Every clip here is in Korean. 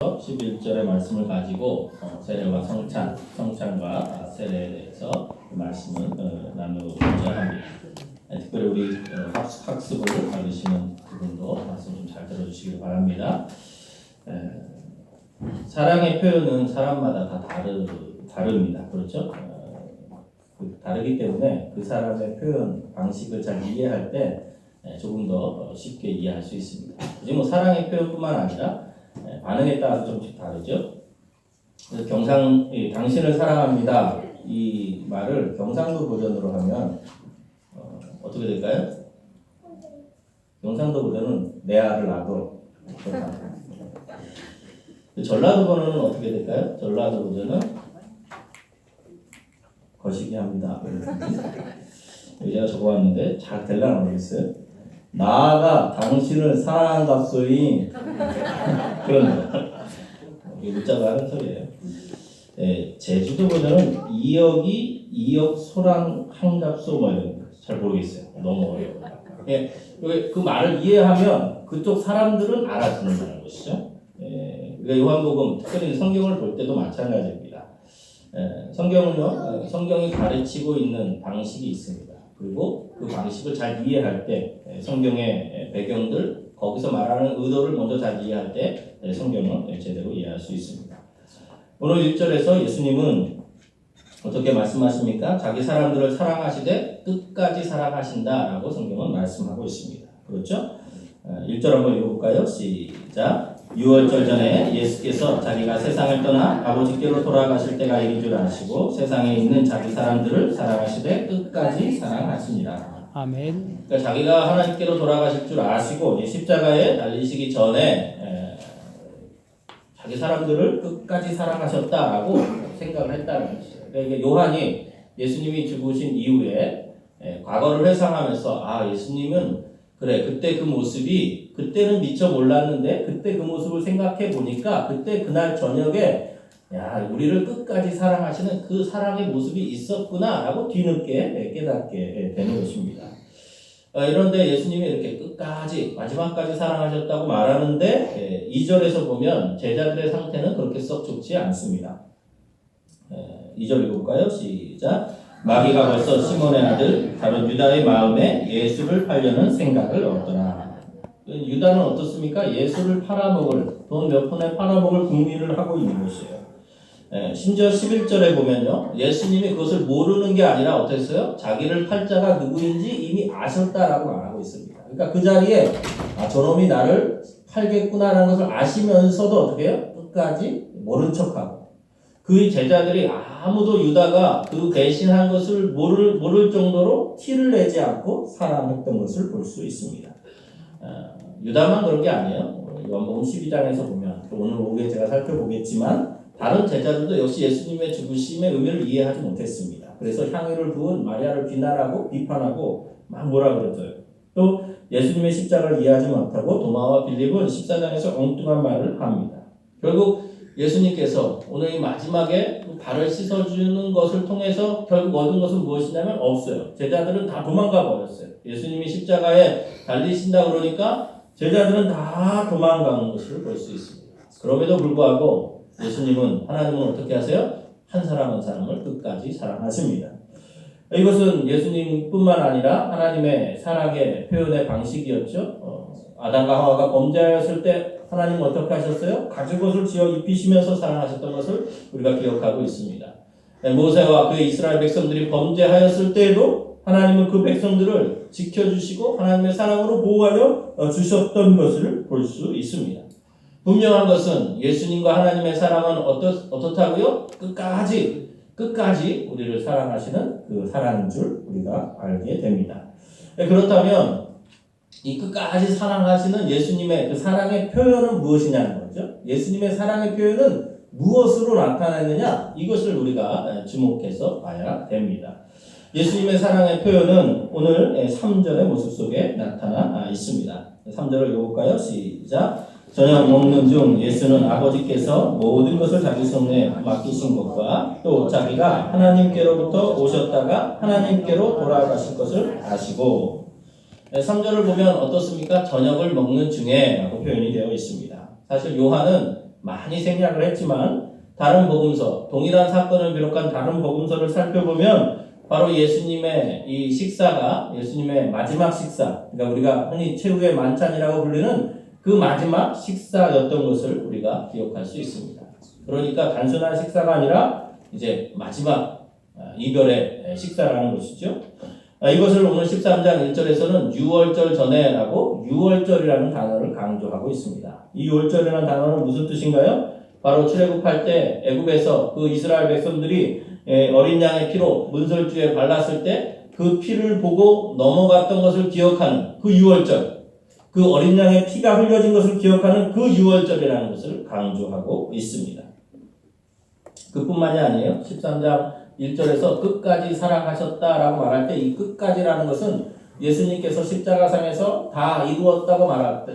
11절의 말씀을 가지고 세례와 성찬과 세례에 대해서 말씀을 나누고자 합니다. 특별히 우리 학습을 받으시는 부분도 말씀 좀 잘 들어주시기 바랍니다. 사랑의 표현은 사람마다 다 다릅니다. 그렇죠? 다르기 때문에 그 사람의 표현 방식을 잘 이해할 때 조금 더 쉽게 이해할 수 있습니다. 굳이 사랑의 표현뿐만 아니라 반응에 따라서 조금씩 다르죠. 그래서 당신을 사랑합니다. 이 말을 경상도 버전으로 하면 어떻게 될까요? 경상도 버전은 내 알을 놔도. 전라도 버전은 어떻게 될까요? 전라도 버전은 거시기 합니다. 제가 적어왔는데 잘 될려나 모르겠어요. 나가 당신을 사랑한답소이. 그런 거. 이게 문자가 하는 소리예요. 제주도 버전은 이역 소랑 한갑소 뭐 이런 거. 잘 모르겠어요. 너무 어려워요. 그 말을 이해하면 그쪽 사람들은 알아듣는다는 것이죠. 우리가 요한복음 특별히 성경을 볼 때도 마찬가지입니다. 성경은요, 성경이 가르치고 있는 방식이 있습니다. 그리고 그 방식을 잘 이해할 때 성경의 배경들, 거기서 말하는 의도를 먼저 잘 이해할 때 성경을 제대로 이해할 수 있습니다. 오늘 1절에서 예수님은 어떻게 말씀하십니까? 자기 사람들을 사랑하시되 끝까지 사랑하신다라고 성경은 말씀하고 있습니다. 그렇죠? 1절 한번 읽어볼까요? 시작. 6월절 전에 예수께서 자기가 세상을 떠나 아버지께로 돌아가실 때가 이른 줄 아시고 세상에 있는 자기 사람들을 사랑하시되 끝까지 사랑하시니라. 아멘. 그러니까 자기가 하나님께로 돌아가실 줄 아시고 십자가에 달리시기 전에 자기 사람들을 끝까지 사랑하셨다라고 생각을 했다는 것이죠. 그러니까 요한이 예수님이 죽으신 이후에 과거를 회상하면서 예수님은 그래, 그때 그 모습이 그때는 미처 몰랐는데 그때 그 모습을 생각해 보니까 그때 그날 저녁에 우리를 끝까지 사랑하시는 그 사랑의 모습이 있었구나라고 뒤늦게 깨닫게 되는 것입니다. 이런데 예수님이 이렇게 끝까지 마지막까지 사랑하셨다고 말하는데 2절에서 보면 제자들의 상태는 그렇게 썩 좋지 않습니다. 2절 읽어볼까요? 시작. 마귀가 벌써 시몬의 아들 바로 유다의 마음에 예수를 팔려는 생각을 얻더라. 유다는 어떻습니까? 예수를 팔아먹을, 돈 몇 푼에 팔아먹을 궁리를 하고 있는 것이에요. 심지어 11절에 보면요, 예수님이 그것을 모르는 게 아니라 어땠어요? 자기를 팔 자가 누구인지 이미 아셨다라고 말하고 있습니다. 그러니까 그 자리에 저놈이 나를 팔겠구나라는 것을 아시면서도 어떻게 해요? 끝까지 모른 척하고 그 제자들이 아무도 유다가 그 배신한 것을 모를 정도로 티를 내지 않고 사랑했던 것을 볼 수 있습니다. 유다만 그런 게 아니에요. 요한복음 12장에서 보면 또 오늘 오후에 제가 살펴보겠지만 다른 제자들도 역시 예수님의 죽으심의 의미를 이해하지 못했습니다. 그래서 향유를 부은 마리아를 비난하고 비판하고 막 뭐라 그러죠. 또 예수님의 십자가를 이해하지 못하고 도마와 빌립은 14장에서 엉뚱한 말을 합니다. 결국 예수님께서 오늘 이 마지막에 발을 씻어주는 것을 통해서 결국 얻은 것은 무엇이냐면 없어요. 제자들은 다 도망가 버렸어요. 예수님이 십자가에 달리신다 그러니까 제자들은 다 도망가는 것을 볼 수 있습니다. 그럼에도 불구하고 하나님은 어떻게 하세요? 한 사람 한 사람을 끝까지 사랑하십니다. 이것은 예수님뿐만 아니라 하나님의 사랑의 표현의 방식이었죠. 아담과 하와가 범죄하였을 때 하나님은 어떻게 하셨어요? 가죽옷을 지어 입히시면서 사랑하셨던 것을 우리가 기억하고 있습니다. 모세와 그의 이스라엘 백성들이 범죄하였을 때에도 하나님은 그 백성들을 지켜주시고 하나님의 사랑으로 보호하여 주셨던 것을 볼 수 있습니다. 분명한 것은 예수님과 하나님의 사랑은 어떻다고요? 끝까지 우리를 사랑하시는 그 사랑인 줄 우리가 알게 됩니다. 그렇다면 이 끝까지 사랑하시는 예수님의 그 사랑의 표현은 무엇이냐는 거죠. 예수님의 사랑의 표현은 무엇으로 나타나느냐, 이것을 우리가 주목해서 봐야 됩니다. 예수님의 사랑의 표현은 오늘 3절의 모습 속에 나타나 있습니다. 3절을 읽어볼까요? 시작. 저녁 먹는 중 예수는 아버지께서 모든 것을 자기 손에 맡기신 것과 또 자기가 하나님께로부터 오셨다가 하나님께로 돌아가실 것을 아시고 3절을 보면 어떻습니까? 저녁을 먹는 중에 라고 표현이 되어 있습니다. 사실 요한은 많이 생략을 했지만 다른 복음서, 동일한 사건을 비롯한 다른 복음서를 살펴보면 바로 예수님의 이 식사가 예수님의 마지막 식사, 그러니까 우리가 흔히 최후의 만찬이라고 불리는 그 마지막 식사였던 것을 우리가 기억할 수 있습니다. 그러니까 단순한 식사가 아니라 이제 마지막 이별의 식사라는 것이죠. 이것을 오늘 13장 1절에서는 유월절 전에라고 유월절이라는 단어를 강조하고 있습니다. 이 유월절이라는 단어는 무슨 뜻인가요? 바로 출애굽할 때 애굽에서 그 이스라엘 백성들이 어린 양의 피로 문설주에 발랐을 때 그 피를 보고 넘어갔던 것을 기억하는 그 유월절, 그 어린 양의 피가 흘려진 것을 기억하는 그 유월절이라는 것을 강조하고 있습니다. 그뿐만이 아니에요. 13장 1절에서 끝까지 살아가셨다라고 말할 때 이 끝까지라는 것은 예수님께서 십자가상에서 다 이루었다고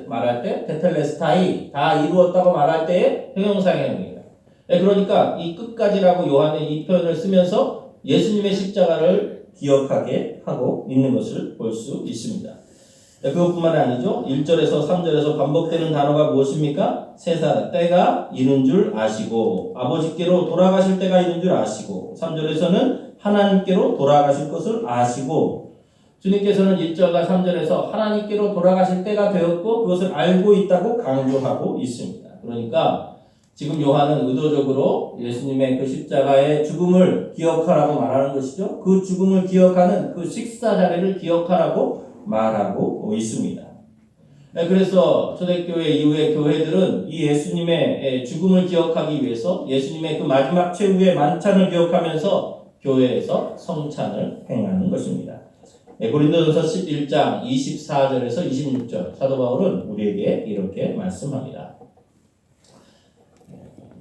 말할 때 테텔레스타이 다 이루었다고 말할 때의 형용사형입니다. 그러니까 이 끝까지라고 요한이 이 표현을 쓰면서 예수님의 십자가를 기억하게 하고 있는 것을 볼 수 있습니다. 그것뿐만 아니죠. 1절에서 3절에서 반복되는 단어가 무엇입니까? 세사 때가 이른 줄 아시고 아버지께로 돌아가실 때가 이른 줄 아시고 3절에서는 하나님께로 돌아가실 것을 아시고 주님께서는 1절과 3절에서 하나님께로 돌아가실 때가 되었고 그것을 알고 있다고 강조하고 있습니다. 그러니까 지금 요한은 의도적으로 예수님의 그 십자가의 죽음을 기억하라고 말하는 것이죠. 그 죽음을 기억하는 그 식사 자리를 기억하라고 말하고 있습니다. 그래서 초대교회 이후의 교회들은 이 예수님의 죽음을 기억하기 위해서 예수님의 그 마지막 최후의 만찬을 기억하면서 교회에서 성찬을 행하는 것입니다. 고린도전서 11장 24절에서 26절 사도 바울은 우리에게 이렇게 말씀합니다.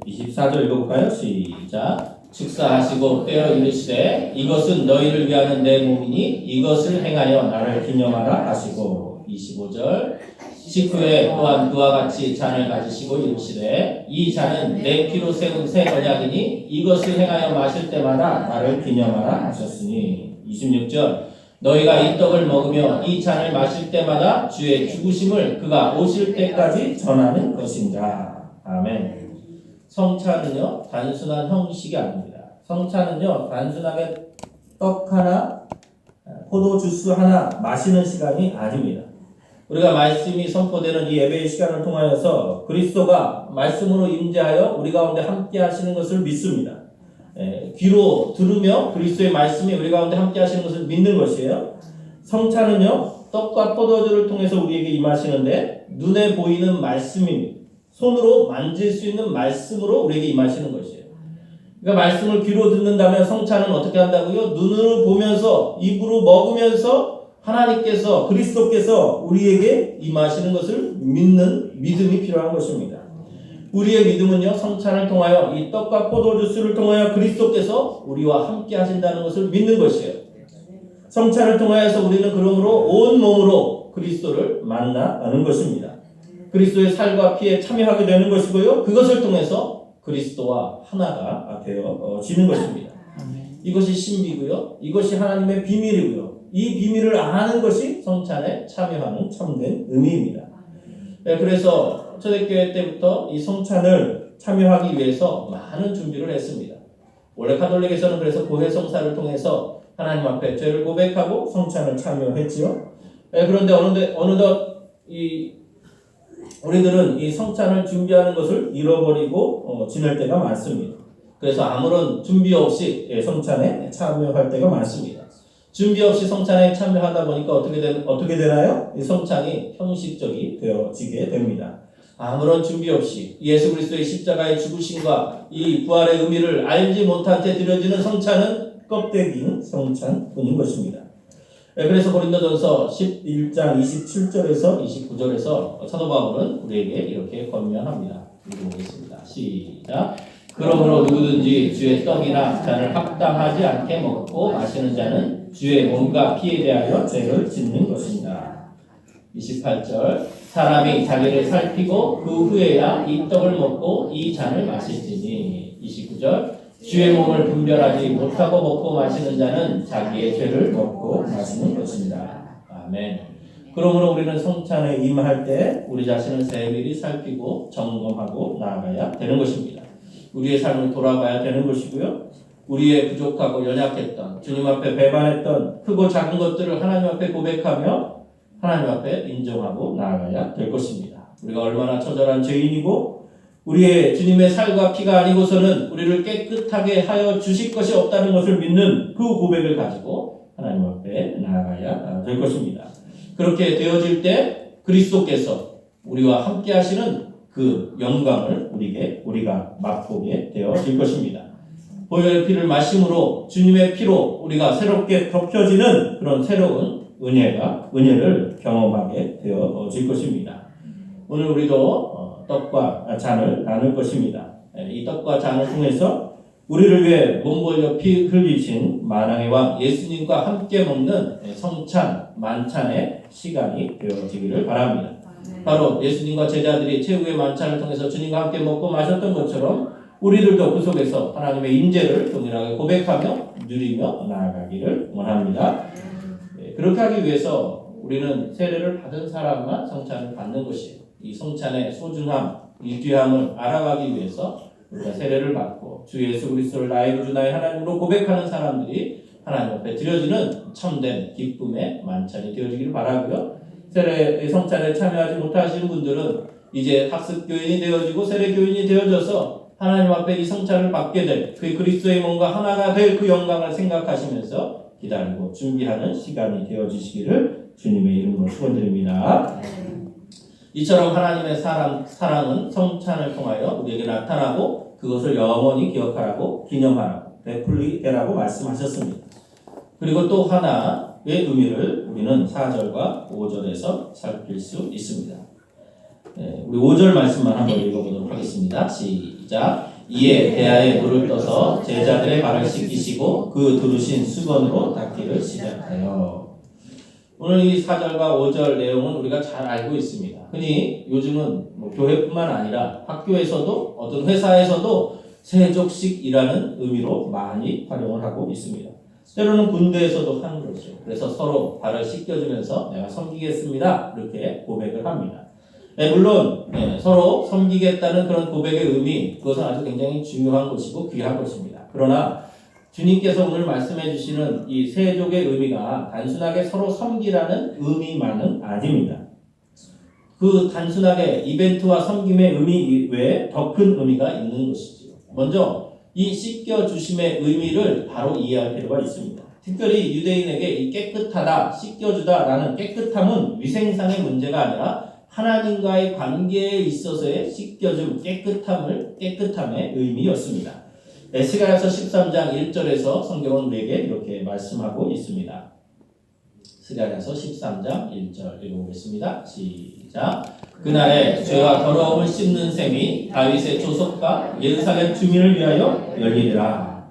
24절 읽어볼까요? 시작. 축사하시고 떼어 이르시되 이것은 너희를 위하는 내 몸이니 이것을 행하여 나를 기념하라 하시고 25절 식후에 또한 그와 같이 잔을 가지시고 이르시되 이 잔은 내 피로 세운 새 언약이니 이것을 행하여 마실 때마다 나를 기념하라 하셨으니 26절 너희가 이 떡을 먹으며 이 잔을 마실 때마다 주의 죽으심을 그가 오실 때까지 전하는 것인가. 아멘. 성찬은요 단순한 형식이 아닙니다. 성찬은요 단순하게 떡 하나, 포도 주스 하나 마시는 시간이 아닙니다. 우리가 말씀이 선포되는 이 예배의 시간을 통하여서 그리스도가 말씀으로 임재하여 우리 가운데 함께 하시는 것을 믿습니다. 귀로 들으며 그리스도의 말씀이 우리 가운데 함께 하시는 것을 믿는 것이에요. 성찬은요 떡과 포도주를 통해서 우리에게 임하시는데 눈에 보이는 말씀입니다. 손으로 만질 수 있는 말씀으로 우리에게 임하시는 것이에요. 그러니까 말씀을 귀로 듣는다면 성찬은 어떻게 한다고요? 눈으로 보면서 입으로 먹으면서 하나님께서 그리스도께서 우리에게 임하시는 것을 믿는 믿음이 필요한 것입니다. 우리의 믿음은요 성찬을 통하여 이 떡과 포도주스를 통하여 그리스도께서 우리와 함께 하신다는 것을 믿는 것이에요. 성찬을 통하여서 우리는 그러므로 온 몸으로 그리스도를 만나는 것입니다. 그리스도의 살과 피에 참여하게 되는 것이고요. 그것을 통해서 그리스도와 하나가 되어지는 것입니다. 이것이 신비고요. 이것이 하나님의 비밀이고요. 이 비밀을 아는 것이 성찬에 참여하는 참된 의미입니다. 그래서 초대교회 때부터 이 성찬을 참여하기 위해서 많은 준비를 했습니다. 원래 가톨릭에서는 그래서 고해성사를 통해서 하나님 앞에 죄를 고백하고 성찬을 참여했지요. 그런데 어느덧 우리들은 이 성찬을 준비하는 것을 잃어버리고 지낼 때가 많습니다. 그래서 아무런 준비 없이 성찬에 참여할 때가 많습니다. 준비 없이 성찬에 참여하다 보니까 어떻게 되나요? 이 성찬이 형식적이 되어지게 됩니다. 아무런 준비 없이 예수 그리스도의 십자가의 죽으심과 이 부활의 의미를 알지 못한 채 드려지는 성찬은 껍데기인 성찬뿐인 것입니다. 그래서 고린도전서 11장 27절에서 29절에서 사도 바울은 우리에게 이렇게 권면합니다. 읽어보겠습니다. 시작. 그러므로 누구든지 주의 떡이나 잔을 합당하지 않게 먹고 마시는 자는 주의 몸과 피에 대하여 죄를 짓는 것입니다. 28절 사람이 자기를 살피고 그 후에야 이 떡을 먹고 이 잔을 마실지니. 29절 주의 몸을 분별하지 못하고 먹고 마시는 자는 자기의 죄를 먹고 마시는 것입니다. 아멘. 그러므로 우리는 성찬에 임할 때 우리 자신을 세밀히 살피고 점검하고 나아가야 되는 것입니다. 우리의 삶을 돌아봐야 되는 것이고요. 우리의 부족하고 연약했던 주님 앞에 배반했던 크고 작은 것들을 하나님 앞에 고백하며 하나님 앞에 인정하고 나아가야 될 것입니다. 우리가 얼마나 처절한 죄인이고 우리의 주님의 살과 피가 아니고서는 우리를 깨끗하게 하여 주실 것이 없다는 것을 믿는 그 고백을 가지고 하나님 앞에 나아가야 될 것입니다. 그렇게 되어질 때 그리스도께서 우리와 함께 하시는 그 영광을 우리가 맛보게 되어질 것입니다. 보혈의 피를 마심으로 주님의 피로 우리가 새롭게 덮여지는 그런 새로운 은혜를 경험하게 되어질 것입니다. 오늘 우리도 떡과 잔을 나눌 것입니다. 이 떡과 잔을 통해서 우리를 위해 몸 벌려 피 흘리신 만왕의 왕 예수님과 함께 먹는 성찬, 만찬의 시간이 되어지기를 바랍니다. 바로 예수님과 제자들이 최후의 만찬을 통해서 주님과 함께 먹고 마셨던 것처럼 우리들도 그 속에서 하나님의 임재를 동일하게 고백하며 누리며 나아가기를 원합니다. 그렇게 하기 위해서 우리는 세례를 받은 사람만 성찬을 받는 것이에요. 이 성찬의 소중함, 이 귀함을 알아가기 위해서 우리가 세례를 받고 주 예수 그리스도를 나의 구주 나의 하나님으로 고백하는 사람들이 하나님 앞에 드려지는 참된 기쁨의 만찬이 되어지기를 바라고요. 세례의 성찬에 참여하지 못하시는 분들은 이제 학습교인이 되어지고 세례교인이 되어져서 하나님 앞에 이 성찬을 받게 될 그 그리스도의 몸과 하나가 될 그 영광을 생각하시면서 기다리고 준비하는 시간이 되어지시기를 주님의 이름으로 축원드립니다. 이처럼 하나님의 사랑은 성찬을 통하여 우리에게 나타나고 그것을 영원히 기억하라고 기념하라고 되풀이되라고 말씀하셨습니다. 그리고 또 하나의 의미를 우리는 4절과 5절에서 살필 수 있습니다. 우리 5절 말씀만 한번 읽어보도록 하겠습니다. 시작. 이에 대야에 물을 떠서 제자들의 발을 씻기시고 그 두르신 수건으로 닦기를 시작하여. 오늘 이 4절과 5절 내용은 우리가 잘 알고 있습니다. 흔히 요즘은 교회뿐만 아니라 학교에서도 어떤 회사에서도 세족식이라는 의미로 많이 활용을 하고 있습니다. 때로는 군대에서도 하는 거죠. 그래서 서로 발을 씻겨주면서 내가 섬기겠습니다 이렇게 고백을 합니다. 물론 서로 섬기겠다는 그런 고백의 의미, 그것은 아주 굉장히 중요한 것이고 귀한 것입니다. 그러나 주님께서 오늘 말씀해 주시는 이 세족의 의미가 단순하게 서로 섬기라는 의미만은 아닙니다. 그 단순하게 이벤트와 섬김의 의미 외에 더 큰 의미가 있는 것이지요. 먼저 이 씻겨주심의 의미를 바로 이해할 필요가 있습니다. 특별히 유대인에게 이 깨끗하다, 씻겨주다라는 깨끗함은 위생상의 문제가 아니라 하나님과의 관계에 있어서의 씻겨줌, 깨끗함의 의미였습니다. 스가랴서 13장 1절에서 성경은 우리에게 이렇게 말씀하고 있습니다. 스가랴서 13장 1절 읽어보겠습니다. 시작. 그날에 죄와 더러움을 씻는 셈이 다윗의 조속과 예루살렘 주민을 위하여 열리리라.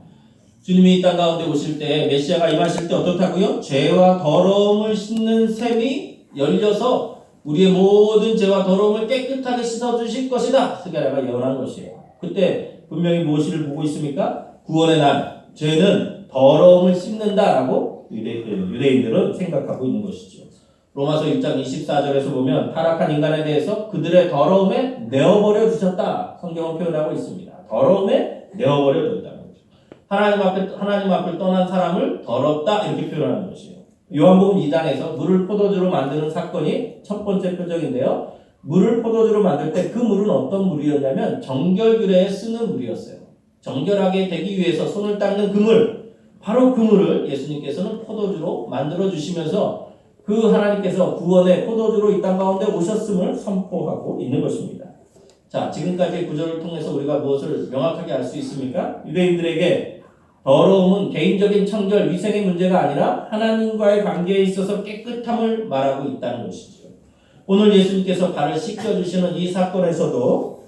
주님이 이 땅 가운데 오실 때 메시아가 임하실 때 어떻다고요? 죄와 더러움을 씻는 셈이 열려서 우리의 모든 죄와 더러움을 깨끗하게 씻어주실 것이다. 스가랴가 예언한 것이에요. 그때 분명히 무엇을 보고 있습니까? 구원의 날, 죄는 더러움을 씻는다라고 유대인들은 생각하고 있는 것이죠. 로마서 1장 24절에서 보면 타락한 인간에 대해서 그들의 더러움에 내어버려 주셨다. 성경은 표현하고 있습니다. 더러움에 내어버려 줬다는 거죠. 하나님 앞을 떠난 사람을 더럽다 이렇게 표현하는 것이에요. 요한복음 2장에서 물을 포도주로 만드는 사건이 첫 번째 표적인데요. 물을 포도주로 만들 때 그 물은 어떤 물이었냐면 정결규례에 쓰는 물이었어요. 정결하게 되기 위해서 손을 닦는 그 물, 바로 그 물을 예수님께서는 포도주로 만들어 주시면서 그 하나님께서 구원의 포도주로 이 땅 가운데 오셨음을 선포하고 있는 것입니다. 자, 지금까지의 구절을 통해서 우리가 무엇을 명확하게 알 수 있습니까? 유대인들에게 더러움은 개인적인 청결, 위생의 문제가 아니라 하나님과의 관계에 있어서 깨끗함을 말하고 있다는 것이죠. 오늘 예수님께서 발을 씻겨주시는 이 사건에서도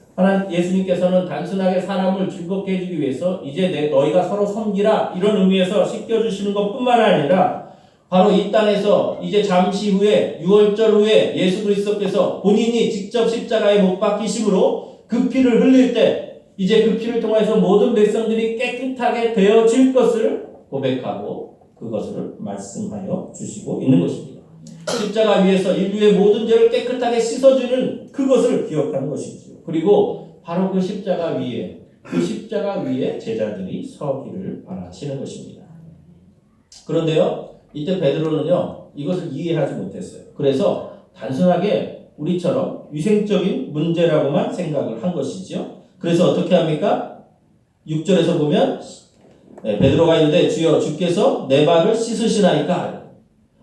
예수님께서는 단순하게 사람을 즐겁게 해주기 위해서 이제 너희가 서로 섬기라 이런 의미에서 씻겨주시는 것뿐만 아니라 바로 이 땅에서 이제 잠시 후에 6월절 후에 예수 그리스도께서 본인이 직접 십자가에 못 박히심으로 그 피를 흘릴 때 이제 그 피를 통해서 모든 백성들이 깨끗하게 되어질 것을 고백하고 그것을 말씀하여 주시고 있는 것입니다. 십자가 위에서 인류의 모든 죄를 깨끗하게 씻어주는 그것을 기억하는 것이죠. 그리고 바로 그 십자가 위에 제자들이 서기를 바라시는 것입니다. 그런데요, 이때 베드로는요, 이것을 이해하지 못했어요. 그래서 단순하게 우리처럼 위생적인 문제라고만 생각을 한 것이죠. 그래서 어떻게 합니까? 6절에서 보면 베드로가 이르되 주여 주께서 내 발을 씻으시나이까.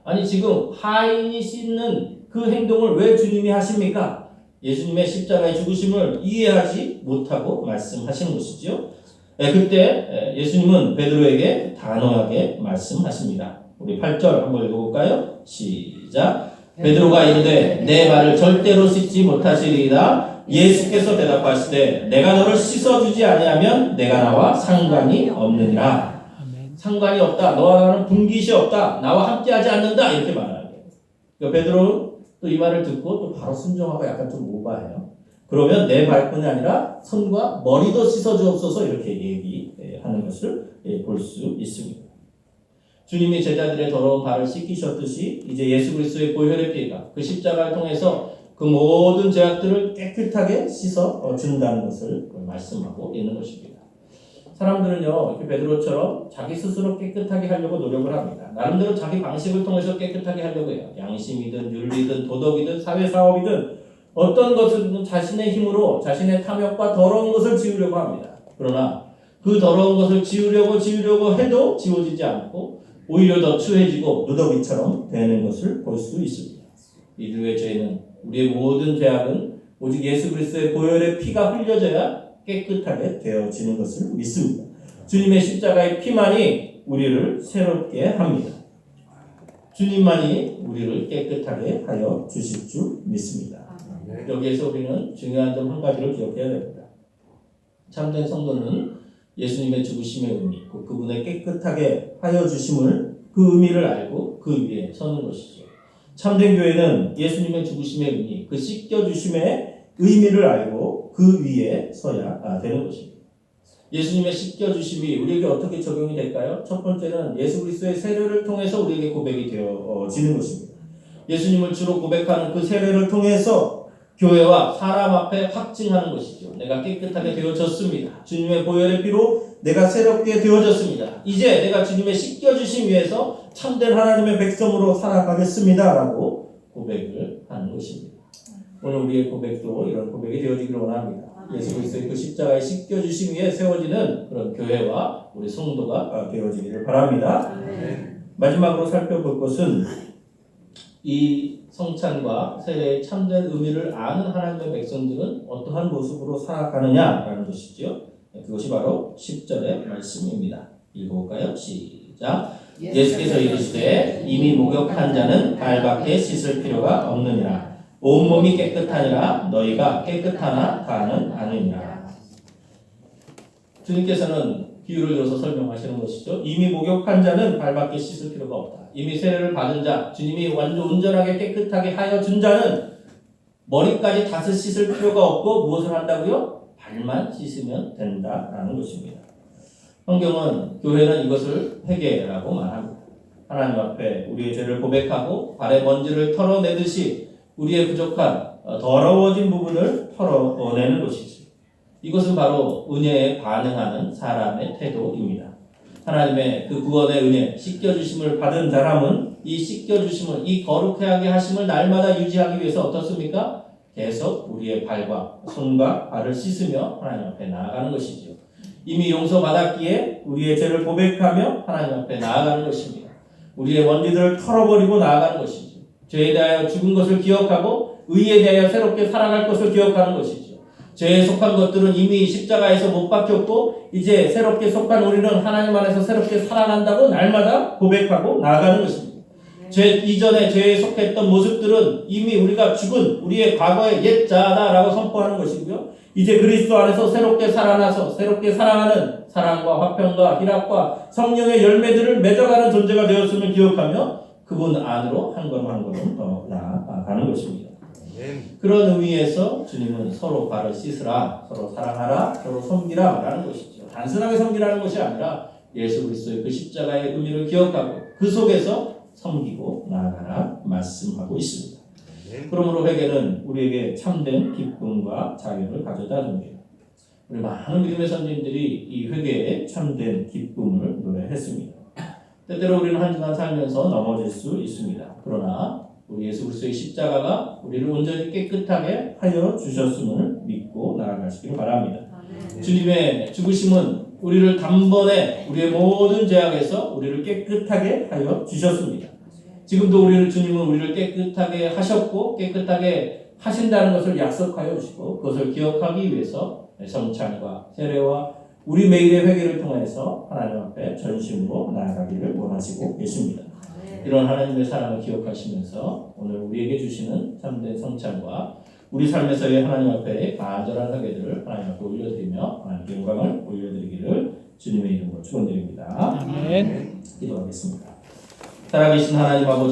아니 지금 하인이 씻는 그 행동을 왜 주님이 하십니까? 예수님의 십자가의 죽으심을 이해하지 못하고 말씀하시는 것이죠. 그때 예수님은 베드로에게 단호하게 말씀하십니다. 우리 8절 한번 읽어볼까요? 시작. 베드로가 이르되 내 발을 절대로 씻지 못하시리이다. 예수께서 대답하시되 내가 너를 씻어주지 아니하면 내가 나와 상관이 없느니라. 상관이 없다. 너와 나는 분깃이 없다. 나와 함께하지 않는다. 이렇게 말하는 거예요. 그러니까 베드로는 또 이 말을 듣고 또 바로 순종하고 약간 좀 오버해요. 그러면 내 발뿐이 아니라 손과 머리도 씻어주옵소서 이렇게 얘기하는 것을 볼 수 있습니다. 주님이 제자들의 더러운 발을 씻기셨듯이 이제 예수 그리스도의 보혈의 피가 그 십자가를 통해서 그 모든 죄악들을 깨끗하게 씻어 준다는 것을 말씀하고 있는 것입니다. 사람들은요, 이렇게 베드로처럼 자기 스스로 깨끗하게 하려고 노력을 합니다. 나름대로 자기 방식을 통해서 깨끗하게 하려고 해요. 양심이든 윤리든 도덕이든 사회사업이든 어떤 것은 자신의 힘으로 자신의 탐욕과 더러운 것을 지우려고 합니다. 그러나 그 더러운 것을 지우려고 해도 지워지지 않고 오히려 더 추해지고 누더기처럼 되는 것을 볼 수 있습니다. 인류의 죄는, 우리의 모든 죄악은 오직 예수 그리스도의 보혈의 피가 흘려져야 깨끗하게 되어지는 것을 믿습니다. 주님의 십자가의 피만이 우리를 새롭게 합니다. 주님만이 우리를 깨끗하게 하여 주실 줄 믿습니다. 여기에서 우리는 중요한 점 한 가지를 기억해야 됩니다. 참된 성도는 예수님의 죽으심의 의미, 그분의 깨끗하게 하여 주심을 그 의미를 알고 그 위에 서는 것이죠. 참된 교회는 예수님의 죽으심의 의미, 그 씻겨주심의 의미를 알고 그 위에 서야 되는 것입니다. 예수님의 씻겨주심이 우리에게 어떻게 적용이 될까요? 첫 번째는 예수 그리스도의 세례를 통해서 우리에게 고백이 되어지는 것입니다. 예수님을 주로 고백하는 그 세례를 통해서 교회와 사람 앞에 확증하는 것이죠. 내가 깨끗하게 되어졌습니다. 주님의 보혈의 피로 내가 새롭게 되어졌습니다. 이제 내가 주님의 씻겨주심 위해서 참된 하나님의 백성으로 살아가겠습니다. 라고 고백을 하는 것입니다. 오늘 우리의 고백도 이런 고백이 되어지기를 원합니다. 예수 그리스도의 그 십자가의 씻겨주심 위에 세워지는 그런 교회와 우리 성도가 되어지기를 바랍니다. 마지막으로 살펴볼 것은 이 성찬과 세례의 참된 의미를 아는 하나님의 백성들은 어떠한 모습으로 살아가느냐라는 것이죠. 그것이 바로 10절의 말씀입니다. 읽어볼까요? 시작. 예수께서 이르시되 이미 목욕한 자는 발밖에 씻을 필요가 없느니라. 온몸이 깨끗하니라 너희가 깨끗하나 다는 아니니라. 주님께서는 비유를 들어서 설명하시는 것이죠. 이미 목욕한 자는 발밖에 씻을 필요가 없다. 이미 세례를 받은 자, 주님이 완전 온전하게 깨끗하게 하여 준 자는 머리까지 다시 씻을 필요가 없고 무엇을 한다고요? 발만 씻으면 된다라는 것입니다. 성경은 교회는 이것을 회개라고 말합니다. 하나님 앞에 우리의 죄를 고백하고 발의 먼지를 털어내듯이 우리의 부족한 더러워진 부분을 털어내는 것이죠. 이것은 바로 은혜에 반응하는 사람의 태도입니다. 하나님의 그 구원의 은혜, 씻겨주심을 받은 사람은 이 씻겨주심을, 이 거룩하게 하심을 날마다 유지하기 위해서 어떻습니까? 계속 우리의 발과 손과 발을 씻으며 하나님 앞에 나아가는 것이죠. 이미 용서받았기에 우리의 죄를 고백하며 하나님 앞에 나아가는 것입니다. 우리의 먼지들을 털어버리고 나아가는 것이죠. 죄에 대하여 죽은 것을 기억하고 의에 대하여 새롭게 살아갈 것을 기억하는 것이죠. 죄에 속한 것들은 이미 십자가에서 못 박혔고 이제 새롭게 속한 우리는 하나님 안에서 새롭게 살아간다고 날마다 고백하고 나아가는 것입니다. 죄 이전에 죄에 속했던 모습들은 이미 우리가 죽은 우리의 과거의 옛 자다라고 선포하는 것이고요. 이제 그리스도 안에서 새롭게 살아나서 새롭게 사랑하는 사랑과 화평과 희락과 성령의 열매들을 맺어가는 존재가 되었음을 기억하며 그분 안으로 한 걸음 한 걸음 더 나아가는 것입니다. 그런 의미에서 주님은 서로 발을 씻으라, 서로 사랑하라, 서로 섬기라 라는 것이죠. 단순하게 섬기라는 것이 아니라 예수 그리스도의 그 십자가의 의미를 기억하고 그 속에서 섬기고 나아가라 말씀하고 있습니다. 그러므로 회개는 우리에게 참된 기쁨과 자유를 가져다 줍니다. 우리 많은 믿음의 선진들이 이 회개에 참된 기쁨을 노래했습니다. 때때로 우리는 한 주간 살면서 넘어질 수 있습니다. 그러나 우리 예수 그리스도의 십자가가 우리를 온전히 깨끗하게 하여 주셨음을 믿고 나아가시길 바랍니다. 주님의 죽으심은 우리를 단번에 우리의 모든 죄악에서 우리를 깨끗하게 하여 주셨습니다. 지금도 주님은 우리를 깨끗하게 하셨고 깨끗하게 하신다는 것을 약속하여 주시고 그것을 기억하기 위해서 성찬과 세례와 우리 매일의 회개를 통해서 하나님 앞에 전심으로 나아가기를 원하시고 계십니다. 이런 하나님의 사랑을 기억하시면서 오늘 우리에게 주시는 참된 성찬과 우리 삶에서의 하나님 앞에 간절한 회개들을 하나님 앞에 올려드리며 하나님께 영광을 올려드리기를 주님의 이름으로 축원드립니다. 아멘. 기도하겠습니다. 살아계신 하나님 아버지